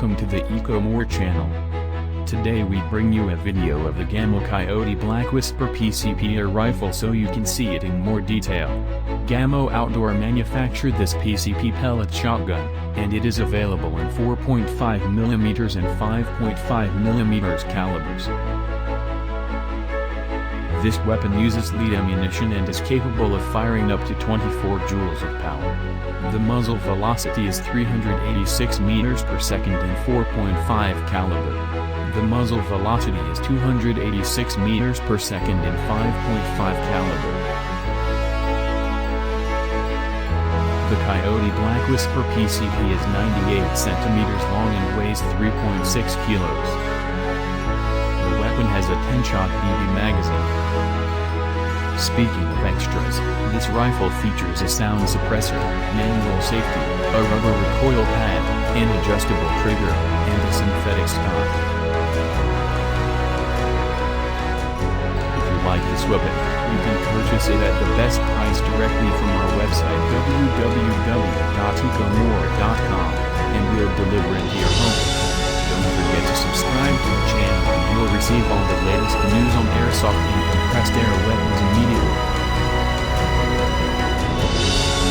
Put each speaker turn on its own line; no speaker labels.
welcome to the EcoMore channel. Today we bring you a video of the Gamo Coyote Black Whisper PCP air rifle so you can see it in more detail. Gamo Outdoor manufactured this PCP pellet shotgun, and it is available in 4.5mm and 5.5mm calibers. This weapon uses lead ammunition and is capable of firing up to 24 joules of power. The muzzle velocity is 386 meters per second in 4.5 caliber. The muzzle velocity is 286 meters per second in 5.5 caliber. The Coyote Black Whisper PCP is 98 centimeters long and weighs 3.6 kilos. The weapon has a 10-shot BB magazine. Speaking of extras, this rifle features a sound suppressor, manual safety, a rubber recoil pad, an adjustable trigger, and a synthetic stock. If you like this weapon, you can purchase it at the best price directly from our website www.ecomore.com, and we'll deliver it to your home. Don't forget to subscribe to the channel and you'll receive all the latest news on airsoft and compressed air weapons and